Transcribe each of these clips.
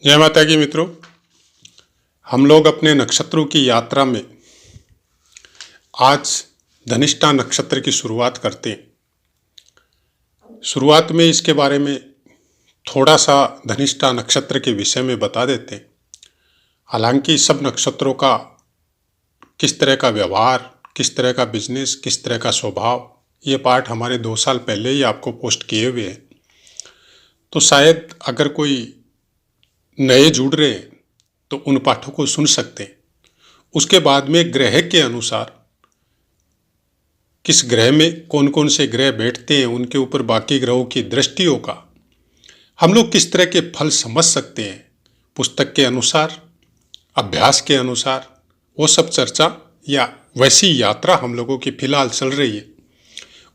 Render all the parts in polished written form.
जय माता की मित्रों, हम लोग अपने नक्षत्रों की यात्रा में आज धनिष्ठा नक्षत्र की शुरुआत करते हैं। शुरुआत में इसके बारे में थोड़ा सा धनिष्ठा नक्षत्र के विषय में बता देते हैं। हालांकि सब नक्षत्रों का किस तरह का व्यवहार, किस तरह का बिजनेस, किस तरह का स्वभाव, ये पाठ हमारे 2 साल पहले ही आपको पोस्ट किए हुए हैं। तो शायद अगर कोई नए जुड़ रहे हैं तो उन पाठों को सुन सकते हैं। उसके बाद में ग्रह के अनुसार किस ग्रह में कौन कौन से ग्रह बैठते हैं, उनके ऊपर बाकी ग्रहों की दृष्टियों का हम लोग किस तरह के फल समझ सकते हैं, पुस्तक के अनुसार, अभ्यास के अनुसार, वो सब चर्चा या वैसी यात्रा हम लोगों की फिलहाल चल रही है।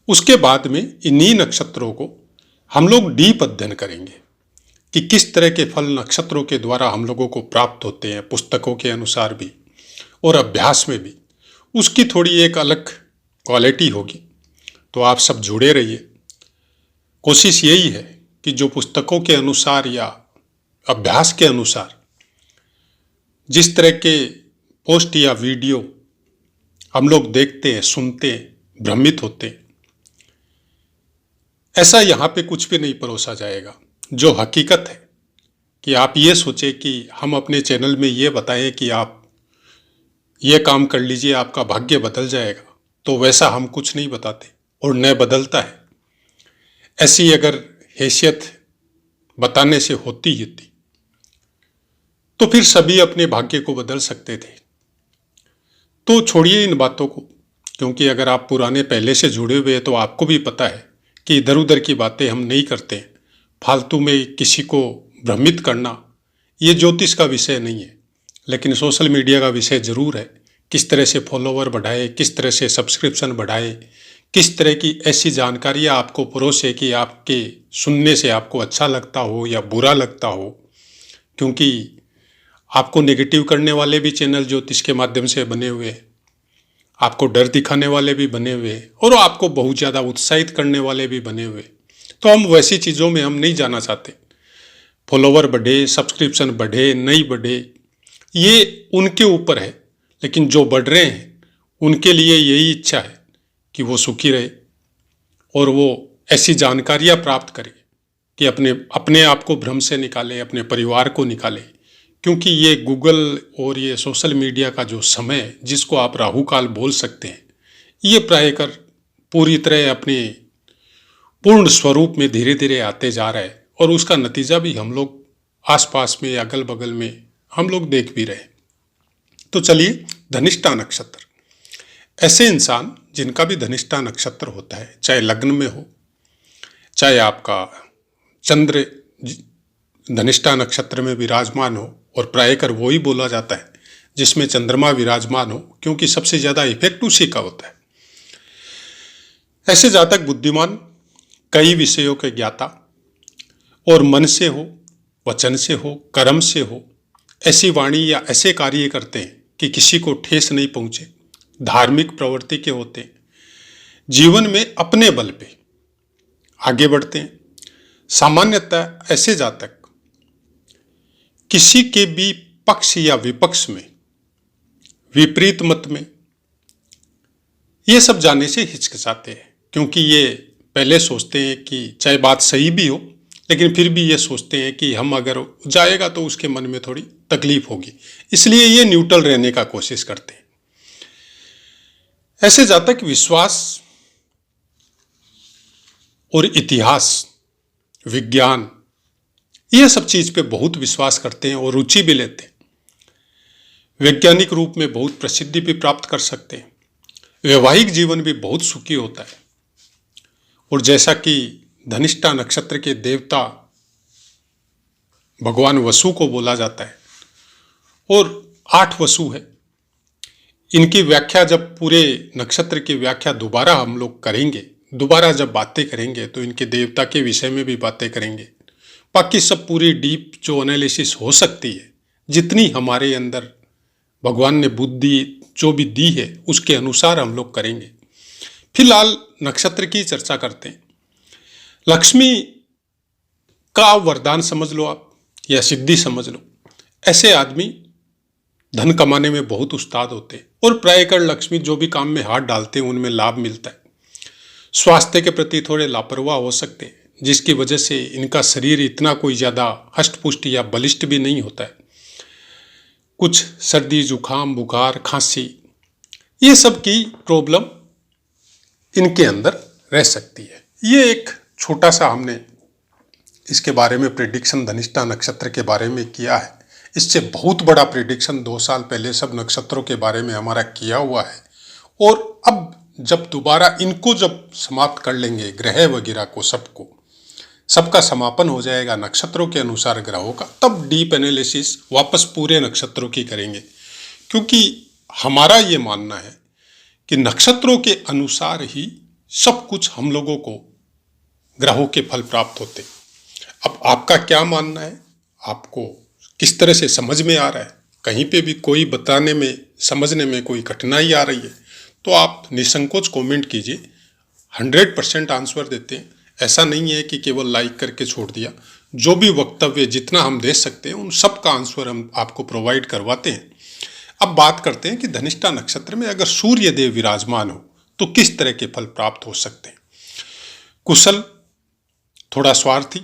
उसके बाद में इन्हीं नक्षत्रों को हम लोग डीप अध्ययन करेंगे कि किस तरह के फल नक्षत्रों के द्वारा हम लोगों को प्राप्त होते हैं, पुस्तकों के अनुसार भी और अभ्यास में भी। उसकी थोड़ी एक अलग क्वालिटी होगी। तो आप सब जुड़े रहिए। कोशिश यही है कि जो पुस्तकों के अनुसार या अभ्यास के अनुसार जिस तरह के पोस्ट या वीडियो हम लोग देखते हैं, सुनते हैं, भ्रमित होते हैं, ऐसा यहाँ पे कुछ भी नहीं परोसा जाएगा। जो हकीकत है कि आप ये सोचें कि हम अपने चैनल में ये बताएं कि आप ये काम कर लीजिए, आपका भाग्य बदल जाएगा, तो वैसा हम कुछ नहीं बताते और न बदलता है। ऐसी अगर हैसियत बताने से होती तो फिर सभी अपने भाग्य को बदल सकते थे। तो छोड़िए इन बातों को, क्योंकि अगर आप पुराने पहले से जुड़े हुए हैं तो आपको भी पता है कि इधर उधर की बातें हम नहीं करते। फालतू में किसी को भ्रमित करना ये ज्योतिष का विषय नहीं है, लेकिन सोशल मीडिया का विषय जरूर है। किस तरह से फॉलोवर बढ़ाए, किस तरह से सब्सक्रिप्शन बढ़ाए, किस तरह की ऐसी जानकारियाँ आपको परोसे कि आपके सुनने से आपको अच्छा लगता हो या बुरा लगता हो। क्योंकि आपको नेगेटिव करने वाले भी चैनल ज्योतिष के माध्यम से बने हुए हैं, आपको डर दिखाने वाले भी बने हुए हैं और आपको बहुत ज़्यादा उत्साहित करने वाले भी बने हुए। तो हम वैसी चीज़ों में हम नहीं जाना चाहते। फॉलोवर बढ़े, सब्सक्रिप्शन बढ़े, नहीं बढ़े, ये उनके ऊपर है। लेकिन जो बढ़ रहे हैं उनके लिए यही इच्छा है कि वो सुखी रहे और वो ऐसी जानकारियाँ प्राप्त करे कि अपने आप को भ्रम से निकाले, अपने परिवार को निकाले। क्योंकि ये गूगल और ये सोशल मीडिया का जो समय है, जिसको आप राहु काल बोल सकते हैं, ये प्रायकर पूरी तरह अपने पूर्ण स्वरूप में धीरे धीरे आते जा रहा है और उसका नतीजा भी हम लोग आसपास में, अगल बगल में हम लोग देख भी रहे। तो चलिए, धनिष्ठा नक्षत्र, ऐसे इंसान जिनका भी धनिष्ठा नक्षत्र होता है, चाहे लग्न में हो, चाहे आपका चंद्र धनिष्ठा नक्षत्र में विराजमान हो, और प्रायकर वो ही बोला जाता है जिसमें चंद्रमा विराजमान हो, क्योंकि सबसे ज्यादा इफेक्ट उसी का होता है। ऐसे जातक बुद्धिमान, कई विषयों के ज्ञाता और मन से हो, वचन से हो, कर्म से हो, ऐसी वाणी या ऐसे कार्य करते हैं कि किसी को ठेस नहीं पहुंचे, धार्मिक प्रवृत्ति के होते हैं, जीवन में अपने बल पे आगे बढ़ते हैं। सामान्यतः ऐसे जातक किसी के भी पक्ष या विपक्ष में, विपरीत मत में, ये सब जाने से हिचकिचाते हैं। क्योंकि ये पहले सोचते हैं कि चाहे बात सही भी हो, लेकिन फिर भी ये सोचते हैं कि हम अगर जाएगा तो उसके मन में थोड़ी तकलीफ होगी, इसलिए ये न्यूट्रल रहने का कोशिश करते हैं। ऐसे जातक विश्वास और इतिहास, विज्ञान, ये सब चीज पे बहुत विश्वास करते हैं और रुचि भी लेते हैं। वैज्ञानिक रूप में बहुत प्रसिद्धि भी प्राप्त कर सकते हैं। वैवाहिक जीवन भी बहुत सुखी होता है। और जैसा कि धनिष्ठा नक्षत्र के देवता भगवान वसु को बोला जाता है, और 8 वसु है, इनकी व्याख्या जब पूरे नक्षत्र की व्याख्या दोबारा हम लोग करेंगे, दोबारा जब बातें करेंगे तो इनके देवता के विषय में भी बातें करेंगे। बाकी सब पूरी डीप जो एनालिसिस हो सकती है, जितनी हमारे अंदर भगवान ने बुद्धि जो भी दी है उसके अनुसार हम लोग करेंगे। फिलहाल नक्षत्र की चर्चा करते हैं। लक्ष्मी का वरदान समझ लो आप, या सिद्धि समझ लो, ऐसे आदमी धन कमाने में बहुत उस्ताद होते हैं और प्रायकर लक्ष्मी जो भी काम में हाथ डालते हैं उनमें लाभ मिलता है। स्वास्थ्य के प्रति थोड़े लापरवाह हो सकते हैं, जिसकी वजह से इनका शरीर इतना कोई ज़्यादा हष्ट-पुष्ट या बलिष्ठ भी नहीं होता है। कुछ सर्दी, जुकाम, बुखार, खांसी, ये सब की प्रॉब्लम इनके अंदर रह सकती है। ये एक छोटा सा हमने इसके बारे में प्रेडिक्शन धनिष्ठा नक्षत्र के बारे में किया है। इससे बहुत बड़ा प्रेडिक्शन 2 साल पहले सब नक्षत्रों के बारे में हमारा किया हुआ है, और अब जब दोबारा इनको जब समाप्त कर लेंगे, ग्रह वगैरह को सबका समापन हो जाएगा नक्षत्रों के अनुसार ग्रहों का, तब डीप एनालिसिस वापस पूरे नक्षत्रों की करेंगे। क्योंकि हमारा ये मानना है कि नक्षत्रों के अनुसार ही सब कुछ हम लोगों को ग्रहों के फल प्राप्त होते। अब आपका क्या मानना है, आपको किस तरह से समझ में आ रहा है, कहीं पे भी कोई बताने में समझने में कोई कठिनाई आ रही है तो आप निसंकोच कमेंट कीजिए। 100% आंसर देते हैं। ऐसा नहीं है कि केवल लाइक करके छोड़ दिया। जो भी वक्तव्य जितना हम दे सकते हैं उन सब का आंसर हम आपको प्रोवाइड करवाते हैं। अब बात करते हैं कि धनिष्ठा नक्षत्र में अगर सूर्य देव विराजमान हो तो किस तरह के फल प्राप्त हो सकते हैं। कुशल, थोड़ा स्वार्थी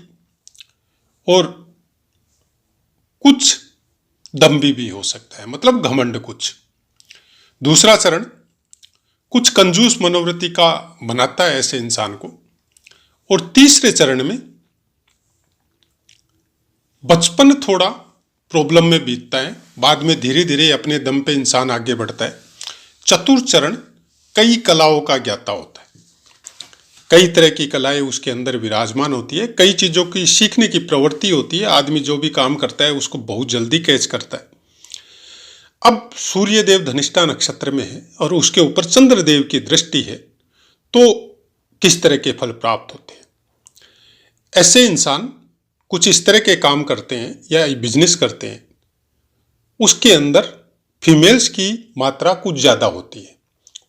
और कुछ दम्भी भी हो सकता है, मतलब घमंड कुछ। दूसरा चरण कुछ कंजूस मनोवृत्ति का बनाता है ऐसे इंसान को। और तीसरे चरण में बचपन थोड़ा प्रॉब्लम में बीतता है, बाद में धीरे धीरे अपने दम पे इंसान आगे बढ़ता है। चतुर्थ चरण कई कलाओं का ज्ञाता होता है, कई तरह की कलाएं उसके अंदर विराजमान होती है, कई चीजों की सीखने की प्रवृत्ति होती है। आदमी जो भी काम करता है उसको बहुत जल्दी कैच करता है। अब सूर्य देव धनिष्ठा नक्षत्र में है और उसके ऊपर चंद्रदेव की दृष्टि है, तो किस तरह के फल प्राप्त होते हैं। ऐसे इंसान कुछ इस तरह के काम करते हैं या बिजनेस करते हैं, उसके अंदर फीमेल्स की मात्रा कुछ ज्यादा होती है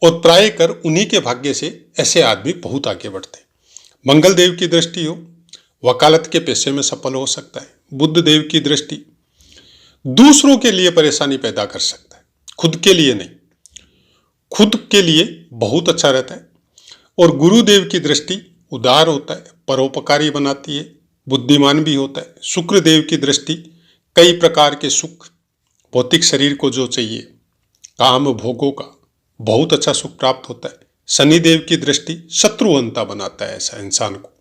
और प्राय कर उन्हीं के भाग्य से ऐसे आदमी बहुत आगे बढ़ते हैं। मंगल देव की दृष्टि हो, वकालत के पेशे में सफल हो सकता है। बुध देव की दृष्टि दूसरों के लिए परेशानी पैदा कर सकता है, खुद के लिए नहीं, खुद के लिए बहुत अच्छा रहता है। और गुरुदेव की दृष्टि उदार होता है, परोपकारी बनाती है, बुद्धिमान भी होता है। शुक्र देव की दृष्टि कई प्रकार के सुख, भौतिक शरीर को जो चाहिए, काम भोगों का बहुत अच्छा सुख प्राप्त होता है। शनि देव की दृष्टि शत्रुवंता बनाता है ऐसा इंसान को,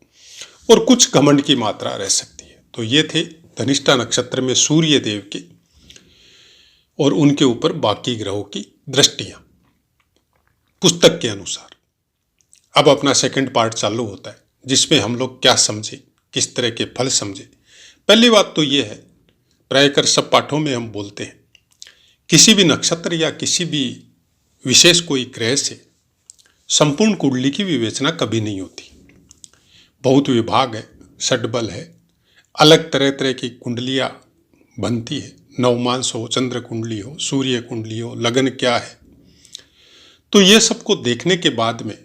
और कुछ घमंड की मात्रा रह सकती है। तो ये थे धनिष्ठा नक्षत्र में सूर्य देव के और उनके ऊपर बाकी ग्रहों की दृष्टियां पुस्तक के अनुसार। अब अपना सेकंड पार्ट चालू होता है, जिसमें हम लोग क्या समझे, किस तरह के फल समझे। पहली बात तो ये है, प्रायकर सब पाठों में हम बोलते हैं, किसी भी नक्षत्र या किसी भी विशेष कोई ग्रह से संपूर्ण कुंडली की विवेचना कभी नहीं होती। बहुत विभाग है, षड्बल है, अलग तरह तरह की कुंडलियां बनती है। नवमांस हो, चंद्र कुंडली हो, सूर्य कुंडली हो, लगन क्या है, तो ये सबको देखने के बाद में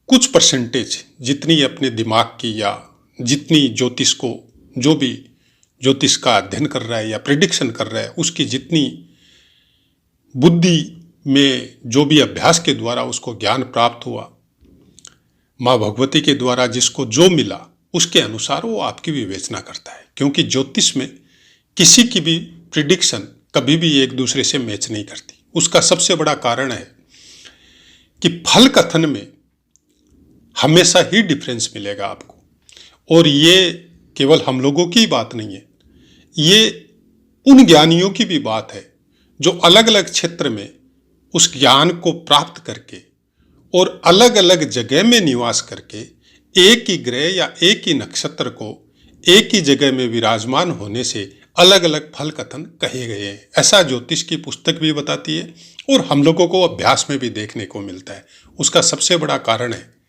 कुछ परसेंटेज जितनी अपने दिमाग की या जितनी ज्योतिष को, जो भी ज्योतिष का अध्ययन कर रहा है या प्रिडिक्शन कर रहा है, उसकी जितनी बुद्धि में जो भी अभ्यास के द्वारा उसको ज्ञान प्राप्त हुआ, माँ भगवती के द्वारा जिसको जो मिला, उसके अनुसार वो आपकी विवेचना करता है। क्योंकि ज्योतिष में किसी की भी प्रिडिक्शन कभी भी एक दूसरे से मैच नहीं करती। उसका सबसे बड़ा कारण है कि फल कथन में हमेशा ही डिफरेंस मिलेगा आपको। और ये केवल हम लोगों की बात नहीं है, ये उन ज्ञानियों की भी बात है जो अलग अलग क्षेत्र में उस ज्ञान को प्राप्त करके और अलग अलग जगह में निवास करके एक ही ग्रह या एक ही नक्षत्र को एक ही जगह में विराजमान होने से अलग अलग फल कथन कहे गए हैं। ऐसा ज्योतिष की पुस्तक भी बताती है और हम लोगों को अभ्यास में भी देखने को मिलता है। उसका सबसे बड़ा कारण है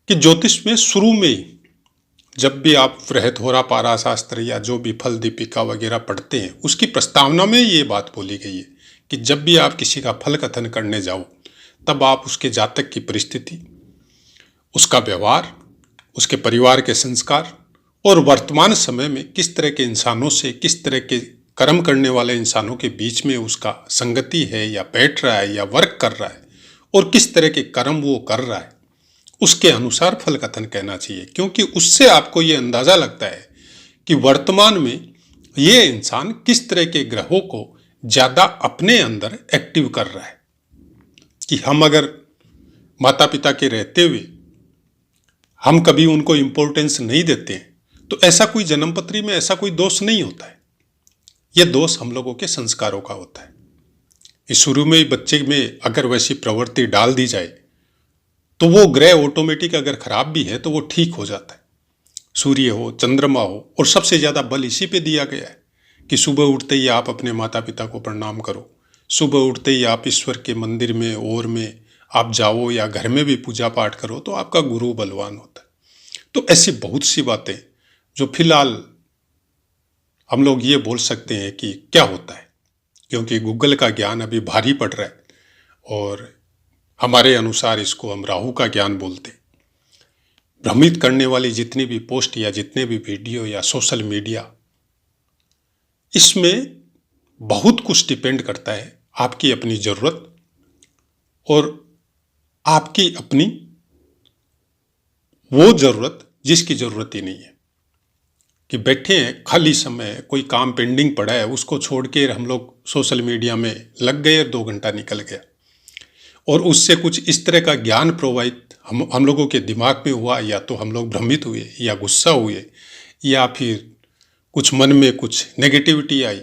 कि ज्योतिष में शुरू में ही जब भी आप बृहत्होरा पारा शास्त्र या जो भी फल दीपिका वगैरह पढ़ते हैं, उसकी प्रस्तावना में ये बात बोली गई है कि जब भी आप किसी का फल कथन करने जाओ, तब आप उसके जातक की परिस्थिति, उसका व्यवहार, उसके परिवार के संस्कार और वर्तमान समय में किस तरह के इंसानों से, किस तरह के कर्म करने वाले इंसानों के बीच में उसका संगति है या बैठ रहा है या वर्क कर रहा है, और किस तरह के कर्म वो कर रहा है, उसके अनुसार फल कथन कहना चाहिए। क्योंकि उससे आपको ये अंदाजा लगता है कि वर्तमान में ये इंसान किस तरह के ग्रहों को ज्यादा अपने अंदर एक्टिव कर रहा है। कि हम अगर माता पिता के रहते हुए हम कभी उनको इंपॉर्टेंस नहीं देते हैं, तो ऐसा कोई जन्मपत्री में ऐसा कोई दोष नहीं होता है। यह दोष हम लोगों के संस्कारों का होता है। इस शुरू में ही बच्चे में अगर वैसी प्रवृत्ति डाल दी जाए तो वो ग्रह ऑटोमेटिक अगर खराब भी है तो वो ठीक हो जाता है। सूर्य हो, चंद्रमा हो, और सबसे ज्यादा बल इसी पे दिया गया है कि सुबह उठते ही आप अपने माता पिता को प्रणाम करो, सुबह उठते ही आप ईश्वर के मंदिर में और में आप जाओ या घर में भी पूजा पाठ करो तो आपका गुरु बलवान होता है। तो ऐसी बहुत सी बातें जो फिलहाल हम लोग ये बोल सकते हैं कि क्या होता है, क्योंकि गूगल का ज्ञान अभी भारी पड़ रहा है और हमारे अनुसार इसको हम राहु का ज्ञान बोलते हैं। भ्रमित करने वाली जितनी भी पोस्ट या जितने भी वीडियो या सोशल मीडिया, इसमें बहुत कुछ डिपेंड करता है आपकी अपनी जरूरत और आपकी अपनी वो जरूरत जिसकी जरूरत ही नहीं है। कि बैठे हैं खाली समय, कोई काम पेंडिंग पड़ा है, उसको छोड़ के हम लोग सोशल मीडिया में लग गए, 2 घंटा निकल गया और उससे कुछ इस तरह का ज्ञान प्रोवाइड हम लोगों के दिमाग में हुआ, या तो हम लोग भ्रमित हुए या गुस्सा हुए या फिर कुछ मन में कुछ नेगेटिविटी आई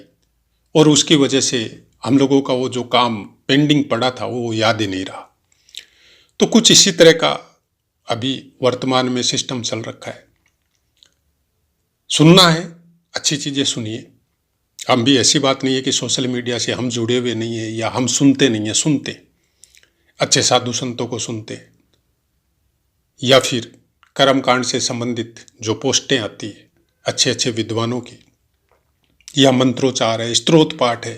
और उसकी वजह से हम लोगों का वो जो काम पेंडिंग पड़ा था वो याद ही नहीं रहा। तो कुछ इसी तरह का अभी वर्तमान में सिस्टम चल रखा है। सुनना है, अच्छी चीजें सुनिए। हम भी, ऐसी बात नहीं है कि सोशल मीडिया से हम जुड़े हुए नहीं है या हम सुनते नहीं है, सुनते अच्छे साधु संतों को सुनते, या फिर कर्मकांड से संबंधित जो पोस्टें आती है अच्छे अच्छे विद्वानों की, या मंत्रोच्चार है, स्तोत्र पाठ है,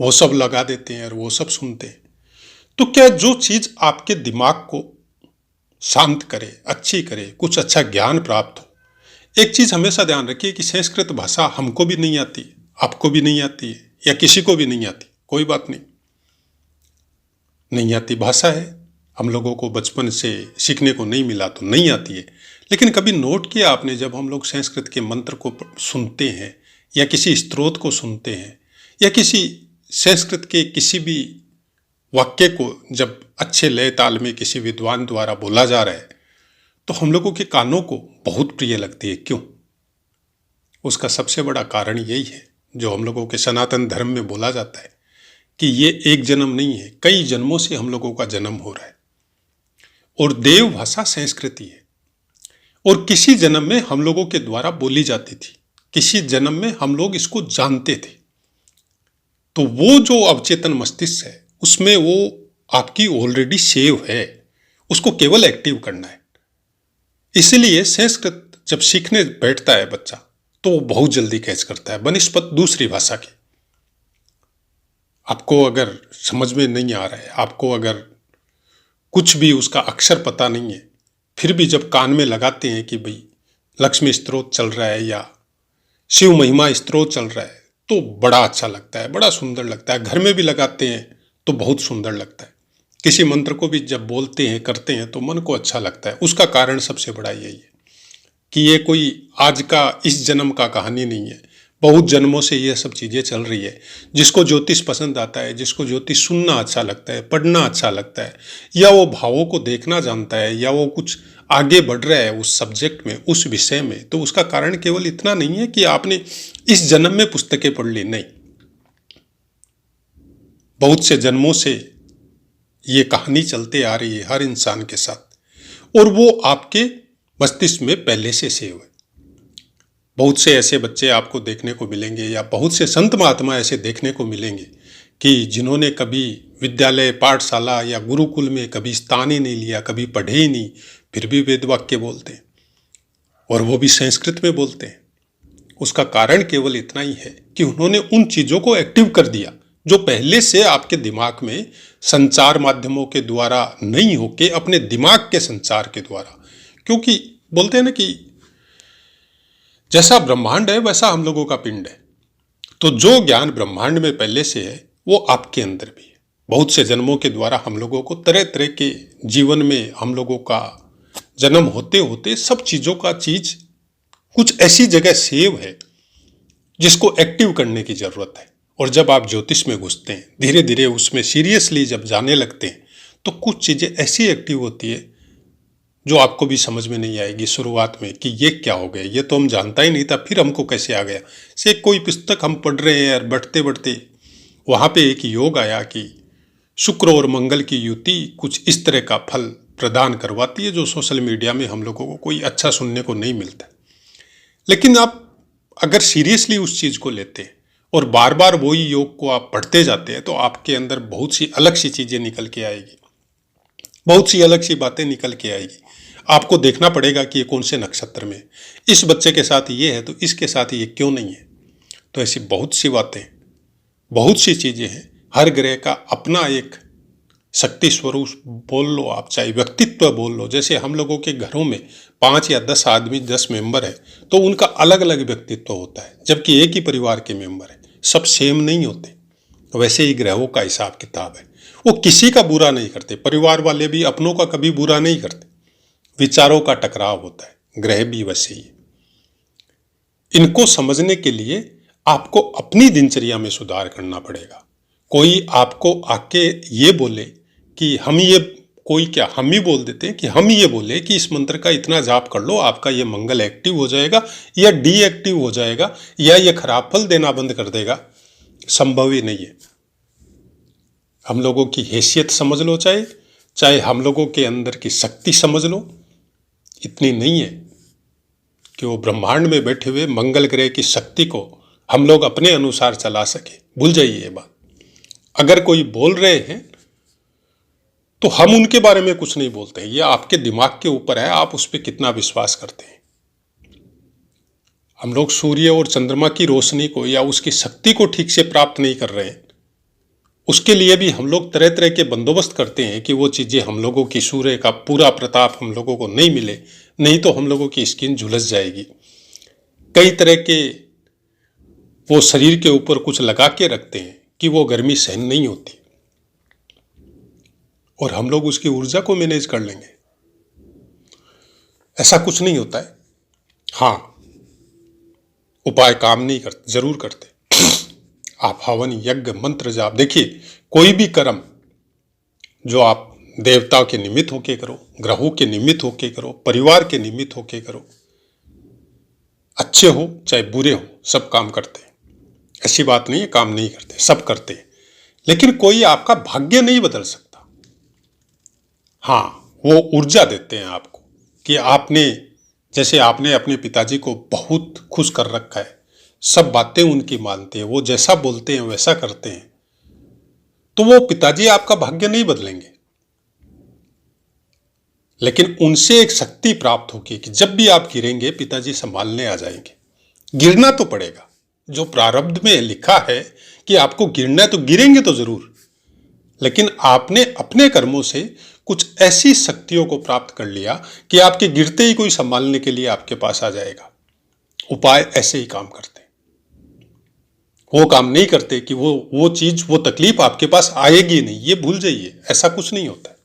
वो सब लगा देते हैं और वो सब सुनते हैं। तो क्या जो चीज आपके दिमाग को शांत करे, अच्छी करे, कुछ अच्छा ज्ञान प्राप्त हो। एक चीज हमेशा ध्यान रखिए कि संस्कृत भाषा हमको भी नहीं आती, आपको भी नहीं आती है, या किसी को भी नहीं आती, कोई बात नहीं, नहीं आती भाषा है, हम लोगों को बचपन से सीखने को नहीं मिला तो नहीं आती है। लेकिन कभी नोट किया आपने, जब हम लोग संस्कृत के मंत्र को सुनते हैं या किसी स्तोत्र को सुनते हैं या किसी संस्कृत के किसी भी वाक्य को जब अच्छे लय ताल में किसी विद्वान द्वारा बोला जा रहा है तो हम लोगों के कानों को बहुत प्रिय लगती है। क्यों? उसका सबसे बड़ा कारण यही है जो हम लोगों के सनातन धर्म में बोला जाता है कि ये एक जन्म नहीं है, कई जन्मों से हम लोगों का जन्म हो रहा है और देव भाषा संस्कृति है और किसी जन्म में हम लोगों के द्वारा बोली जाती थी, किसी जन्म में हम लोग इसको जानते थे। तो वो जो अवचेतन मस्तिष्क है उसमें वो आपकी ऑलरेडी सेव है, उसको केवल एक्टिव करना है। इसलिए संस्कृत जब सीखने बैठता है बच्चा तो वो बहुत जल्दी कैच करता है बनिस्पत दूसरी भाषा की। आपको अगर समझ में नहीं आ रहा है, आपको अगर कुछ भी उसका अक्षर पता नहीं है, फिर भी जब कान में लगाते हैं कि भाई लक्ष्मी स्तोत्र चल रहा है या शिव महिमा स्तोत्र चल रहा है तो बड़ा अच्छा लगता है, बड़ा सुंदर लगता है। घर में भी लगाते हैं तो बहुत सुंदर लगता है। किसी मंत्र को भी जब बोलते हैं, करते हैं तो मन को अच्छा लगता है। उसका कारण सबसे बड़ा यही है कि ये कोई आज का इस जन्म का कहानी नहीं है, बहुत जन्मों से ये सब चीज़ें चल रही है। जिसको ज्योतिष पसंद आता है, जिसको ज्योतिष सुनना अच्छा लगता है, पढ़ना अच्छा लगता है, या वो भावों को देखना जानता है, या वो कुछ आगे बढ़ रहा है उस सब्जेक्ट में, उस विषय में, तो उसका कारण केवल इतना नहीं है कि आपने इस जन्म में पुस्तकें पढ़ ली। नहीं, बहुत से जन्मों से ये कहानी चलते आ रही है हर इंसान के साथ और वो आपके मस्तिष्क में पहले से सेव है। बहुत से ऐसे बच्चे आपको देखने को मिलेंगे या बहुत से संत महात्मा ऐसे देखने को मिलेंगे कि जिन्होंने कभी विद्यालय, पाठशाला या गुरुकुल में कभी स्थान ही नहीं लिया, कभी पढ़े ही नहीं, फिर भी वेद वाक्य बोलते हैं और वो भी संस्कृत में बोलते हैं। उसका कारण केवल इतना ही है कि उन्होंने उन चीज़ों को एक्टिव कर दिया जो पहले से आपके दिमाग में संचार माध्यमों के द्वारा नहीं होके अपने दिमाग के संचार के द्वारा। क्योंकि बोलते हैं ना कि जैसा ब्रह्मांड है वैसा हम लोगों का पिंड है। तो जो ज्ञान ब्रह्मांड में पहले से है वो आपके अंदर भी है। बहुत से जन्मों के द्वारा हम लोगों को तरह तरह के जीवन में हम लोगों का जन्म होते होते सब चीजों का चीज कुछ ऐसी जगह सेव है जिसको एक्टिव करने की जरूरत है। और जब आप ज्योतिष में घुसते हैं, धीरे धीरे उसमें सीरियसली जब जाने लगते हैं, तो कुछ चीजें ऐसी एक्टिव होती है जो आपको भी समझ में नहीं आएगी शुरुआत में कि ये क्या हो गया, ये तो हम जानता ही नहीं था, फिर हमको कैसे आ गया। से कोई पुस्तक हम पढ़ रहे हैं और बढ़ते बढ़ते वहां पे एक योग आया कि शुक्र और मंगल की युति कुछ इस तरह का फल प्रदान करवाती है जो सोशल मीडिया में हम लोगों को कोई अच्छा सुनने को नहीं मिलता। लेकिन आप अगर सीरियसली उस चीज को लेते हैं और बार बार वही योग को आप पढ़ते जाते हैं तो आपके अंदर बहुत सी अलग सी चीजें निकल के आएगी, बहुत सी अलग सी बातें निकल के आएगी। आपको देखना पड़ेगा कि ये कौन से नक्षत्र में, इस बच्चे के साथ ये है तो इसके साथ ये क्यों नहीं है। तो ऐसी बहुत सी बातें, बहुत सी चीजें हैं। हर ग्रह का अपना एक शक्ति स्वरूप बोल लो आप, चाहे व्यक्तित्व बोल लो। जैसे हम लोगों के घरों में 5 या 10 आदमी, 10 मेंबर है तो उनका अलग अलग व्यक्तित्व होता है, जबकि एक ही परिवार के मेंबर है, सब सेम नहीं होते। तो वैसे ही ग्रहों का हिसाब किताब है, वो किसी का बुरा नहीं करते। परिवार वाले भी अपनों का कभी बुरा नहीं करते, विचारों का टकराव होता है। ग्रह भी वैसे ही। इनको समझने के लिए आपको अपनी दिनचर्या में सुधार करना पड़ेगा। कोई आपको आके ये बोले कि हम ये, कोई क्या हम ही बोल देते हैं कि हम ये बोले कि इस मंत्र का इतना जाप कर लो, आपका ये मंगल एक्टिव हो जाएगा या डीएक्टिव हो जाएगा या ये खराब फल देना बंद कर देगा, संभव ही नहीं है। हम लोगों की हैसियत समझ लो, चाहे हम लोगों के अंदर की शक्ति समझ लो, इतनी नहीं है कि वो ब्रह्मांड में बैठे हुए मंगल ग्रह की शक्ति को हम लोग अपने अनुसार चला सके। भूल जाइए ये बात। अगर कोई बोल रहे हैं तो हम उनके बारे में कुछ नहीं बोलते हैं, ये आपके दिमाग के ऊपर है, आप उस पर कितना विश्वास करते हैं। हम लोग सूर्य और चंद्रमा की रोशनी को या उसकी शक्ति को ठीक से प्राप्त नहीं कर रहे हैं। उसके लिए भी हम लोग तरह तरह के बंदोबस्त करते हैं कि वो चीजें हम लोगों की, सूर्य का पूरा प्रताप हम लोगों को नहीं मिले, नहीं तो हम लोगों की स्किन झुलस जाएगी। कई तरह के वो शरीर के ऊपर कुछ लगा के रखते हैं कि वो गर्मी सहन नहीं होती, और हम लोग उसकी ऊर्जा को मैनेज कर लेंगे। ऐसा कुछ नहीं होता है। हाँ, उपाय काम नहीं करते, जरूर करते। आप हवन, यज्ञ, मंत्र जाप, देखिए कोई भी कर्म जो आप देवताओं के निमित्त होके करो, ग्रहों के निमित्त होके करो, परिवार के निमित्त होके करो, अच्छे हो चाहे बुरे हो, सब काम करते हैं। ऐसी बात नहीं है काम नहीं करते, सब करते हैं। लेकिन कोई आपका भाग्य नहीं बदल सकता। हाँ, वो ऊर्जा देते हैं आपको कि आपने, जैसे आपने अपने पिताजी को बहुत खुश कर रखा है, सब बातें उनकी मानते हैं, वो जैसा बोलते हैं वैसा करते हैं, तो वो पिताजी आपका भाग्य नहीं बदलेंगे। लेकिन उनसे एक शक्ति प्राप्त होगी कि जब भी आप गिरेंगे पिताजी संभालने आ जाएंगे। गिरना तो पड़ेगा, जो प्रारब्ध में लिखा है कि आपको गिरना है तो गिरेंगे तो जरूर, लेकिन आपने अपने कर्मों से कुछ ऐसी शक्तियों को प्राप्त कर लिया कि आपके गिरते ही कोई संभालने के लिए आपके पास आ जाएगा। उपाय ऐसे ही काम करते हैं, वो काम नहीं करते कि वो चीज, वो तकलीफ आपके पास आएगी नहीं, ये भूल जाइए, ऐसा कुछ नहीं होता है।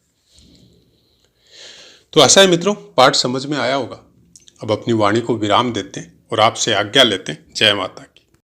तो ऐसा है मित्रों, पाठ समझ में आया होगा। अब अपनी वाणी को विराम देते हैं और आपसे आज्ञा लेते हैं। जय माता की।